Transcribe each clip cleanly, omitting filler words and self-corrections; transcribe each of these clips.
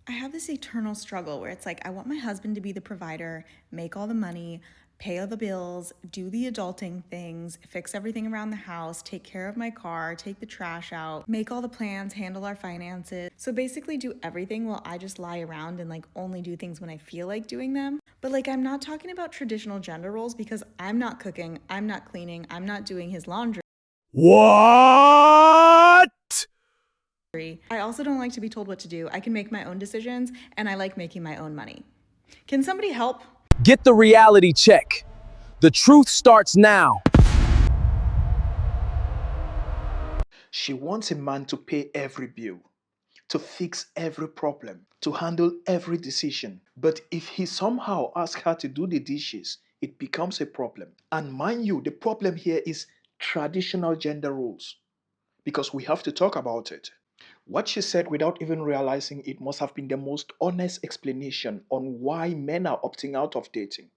I have this eternal struggle where it's like I want my husband to be the provider, make all the money, pay all the bills, do the adulting things, fix everything around the house, take care of my car, take the trash out, make all the plans, handle our finances. So basically do everything while I just lie around and like only do things when I feel like doing them. But like I'm not talking about traditional gender roles because I'm not cooking, I'm not cleaning, I'm not doing his laundry. What? I also don't like to be told what to do. I can make my own decisions and I like making my own money. Can somebody help? Get the reality check. The truth starts now. She wants a man to pay every bill, to fix every problem, to handle every decision. But if he somehow asks her to do the dishes, it becomes a problem. And mind you, the problem here is traditional gender roles, because we have to talk about it. What she said without even realizing it must have been the most honest explanation on why men are opting out of dating,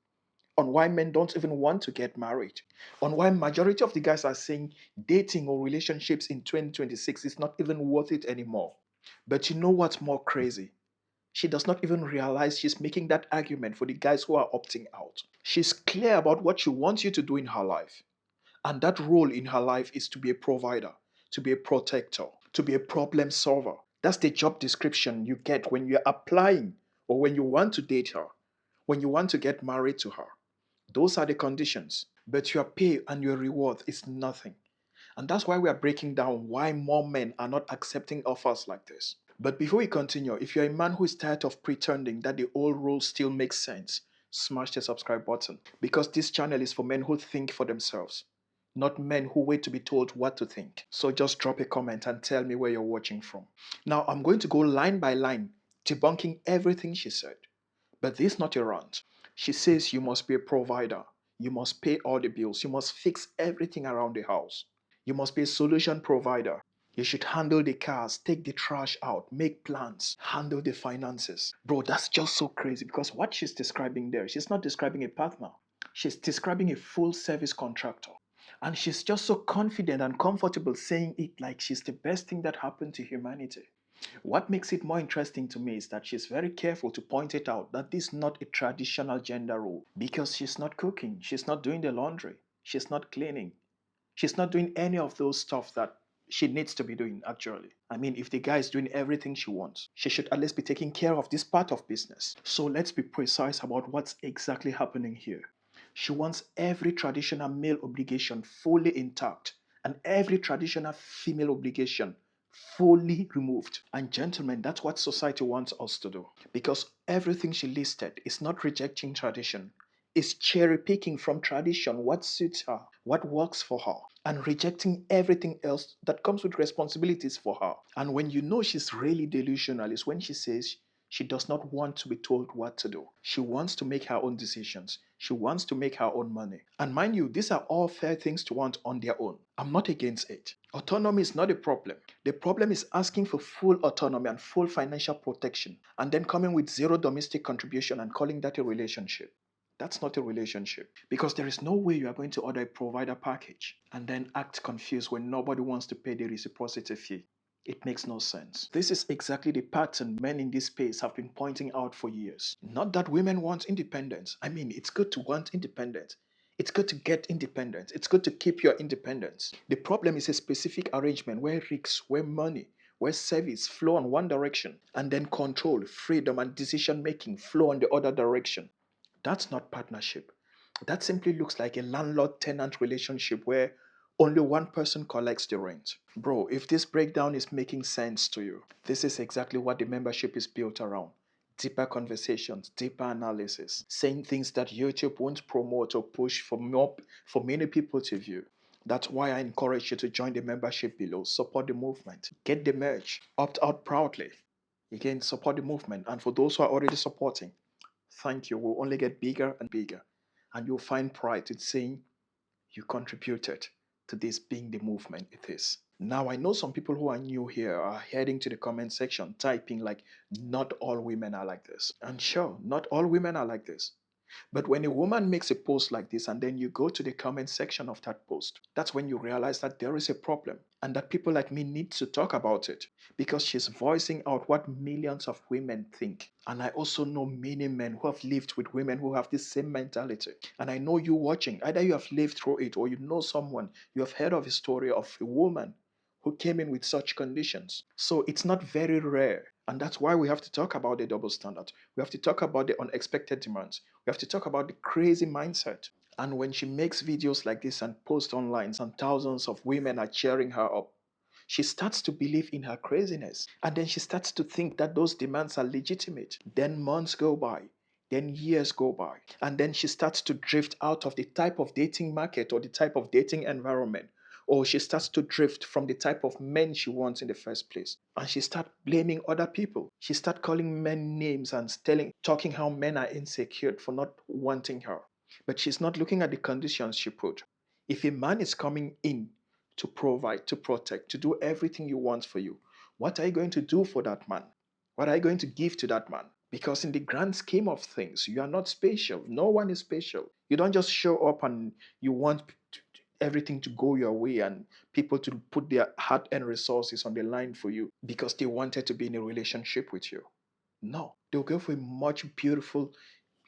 on why men don't even want to get married, on why majority of the guys are saying dating or relationships in 2026 is not even worth it anymore. But you know what's more crazy? She does not even realize she's making that argument for the guys who are opting out. She's clear about what she wants you to do in her life. And that role in her life is to be a provider, to be a protector, to be a problem solver. That's the job description you get when you're applying or when you want to date her, when you want to get married to her. Those are the conditions. But your pay and your reward is nothing. And that's why we are breaking down why more men are not accepting offers like this. But before we continue, if you're a man who is tired of pretending that the old rules still make sense, smash the subscribe button. Because this channel is for men who think for themselves, not men who wait to be told what to think. So just drop a comment and tell me where you're watching from. Now, I'm going to go line by line, debunking everything she said. But this is not a rant. She says you must be a provider. You must pay all the bills. You must fix everything around the house. You must be a solution provider. You should handle the cars, take the trash out, make plans, handle the finances. Bro, that's just so crazy because what she's describing there, she's not describing a partner. She's describing a full service contractor. And she's just so confident and comfortable saying it like she's the best thing that happened to humanity. What makes it more interesting to me is that she's very careful to point it out that this is not a traditional gender role because she's not cooking, she's not doing the laundry, she's not cleaning, she's not doing any of those stuff that she needs to be doing actually. I mean, if the guy is doing everything she wants, she should at least be taking care of this part of business. So let's be precise about what's exactly happening here. She wants every traditional male obligation fully intact and every traditional female obligation fully removed. And gentlemen, that's what society wants us to do. Because everything she listed is not rejecting tradition, it's cherry picking from tradition what suits her, what works for her, and rejecting everything else that comes with responsibilities for her. And when you know she's really delusional, is when she says she does not want to be told what to do. She wants to make her own decisions. She wants to make her own money. And mind you, these are all fair things to want on their own. I'm not against it. Autonomy is not a problem. The problem is asking for full autonomy and full financial protection and then coming with zero domestic contribution and calling that a relationship. That's not a relationship because there is no way you are going to order a provider package and then act confused when nobody wants to pay the reciprocity fee. It makes no sense. This is exactly the pattern men in this space have been pointing out for years. Not that women want independence. I mean, it's good to want independence. It's good to get independence. It's good to keep your independence. The problem is a specific arrangement where risks, where money, where service flow in one direction and then control, freedom, and decision making flow in the other direction. That's not partnership. That simply looks like a landlord tenant relationship where only one person collects the rent. Bro, if this breakdown is making sense to you, this is exactly what the membership is built around. Deeper conversations, deeper analysis, saying things that YouTube won't promote or push for many people to view. That's why I encourage you to join the membership below. Support the movement. Get the merch. Opt out proudly. Again, support the movement. And for those who are already supporting, thank you. We'll only get bigger and bigger. And you'll find pride in saying you contributed to this being the movement it is. Now, I know some people who are new here are heading to the comment section, typing like, not all women are like this. And sure, not all women are like this. But when a woman makes a post like this and then you go to the comment section of that post, that's when you realize that there is a problem and that people like me need to talk about it because she's voicing out what millions of women think. And I also know many men who have lived with women who have this same mentality. And I know you watching, either you have lived through it or you know someone, you have heard of a story of a woman who came in with such conditions. So it's not very rare. And that's why we have to talk about the double standard. We have to talk about the unexpected demands. We have to talk about the crazy mindset. And when she makes videos like this and posts online, and thousands of women are cheering her up, she starts to believe in her craziness. And then she starts to think that those demands are legitimate. Then months go by. Then years go by. And then she starts to drift out of the type of dating market or the type of dating environment, or she starts to drift from the type of men she wants in the first place, and she starts blaming other people. She starts calling men names and talking how men are insecure for not wanting her. But she's not looking at the conditions she put. If a man is coming in to provide, to protect, to do everything you want for you, what are you going to do for that man? What are you going to give to that man? Because in the grand scheme of things, you are not special. No one is special. You don't just show up and you want everything to go your way and people to put their heart and resources on the line for you because they wanted to be in a relationship with you. No, they'll go for a much beautiful,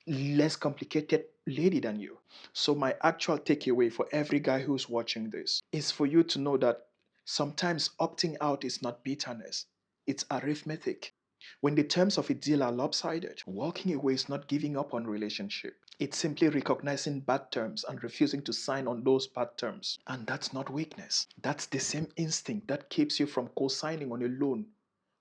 less complicated lady than you. So, my actual takeaway for every guy who's watching this is for you to know that sometimes opting out is not bitterness, it's arithmetic. When the terms of a deal are lopsided, walking away is not giving up on relationship. It's simply recognizing bad terms and refusing to sign on those bad terms. And that's not weakness. That's the same instinct that keeps you from co-signing on a loan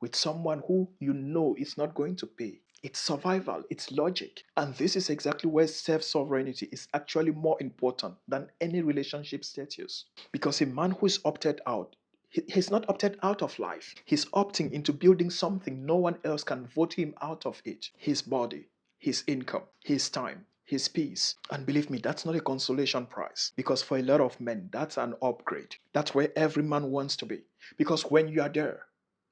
with someone who you know is not going to pay. It's survival, it's logic. And this is exactly where self sovereignty is actually more important than any relationship status. Because a man who's opted out, he's not opted out of life. He's opting into building something no one else can vote him out of it: his body, his income, his time, his peace. And believe me, that's not a consolation prize. Because for a lot of men, that's an upgrade. That's where every man wants to be. Because when you are there,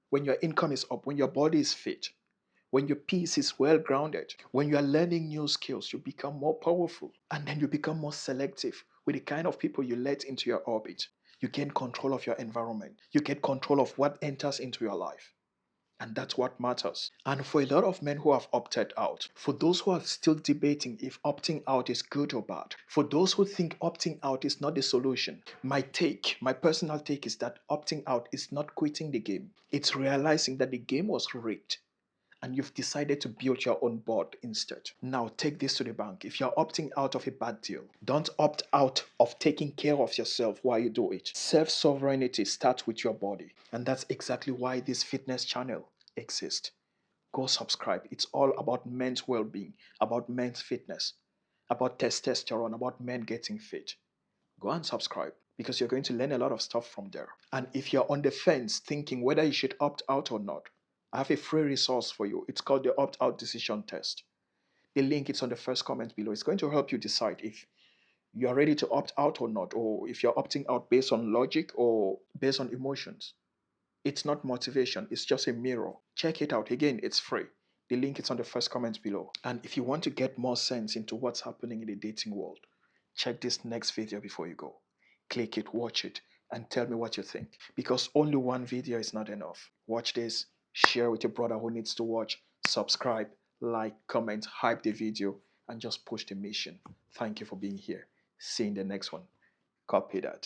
when your income is up, when your body is fit, when your peace is well grounded, when you are learning new skills, you become more powerful. And then you become more selective with the kind of people you let into your orbit. You gain control of your environment. You get control of what enters into your life. And that's what matters. And for a lot of men who have opted out, for those who are still debating if opting out is good or bad, for those who think opting out is not the solution, my personal take is that opting out is not quitting the game. It's realizing that the game was rigged and you've decided to build your own board instead. Now, take this to the bank. If you're opting out of a bad deal, don't opt out of taking care of yourself while you do it. Self sovereignty starts with your body, and that's exactly why this fitness channel exists. Go subscribe. It's all about men's well being, about men's fitness, about testosterone, about men getting fit. Go and subscribe because you're going to learn a lot of stuff from there. And if you're on the fence thinking whether you should opt out or not, I have a free resource for you. It's called the Opt Out Decision Test. The link is on the first comment below. It's going to help you decide if you are ready to opt out or not, or if you're opting out based on logic or based on emotions. It's not motivation, it's just a mirror. Check it out. Again, it's free. The link is on the first comment below. And if you want to get more sense into what's happening in the dating world, check this next video before you go. Click it, watch it, and tell me what you think. Because only one video is not enough. Watch this, share with your brother who needs to watch, subscribe, like, comment, hype the video, and just push the mission. Thank you for being here. See you in the next one. Copy that.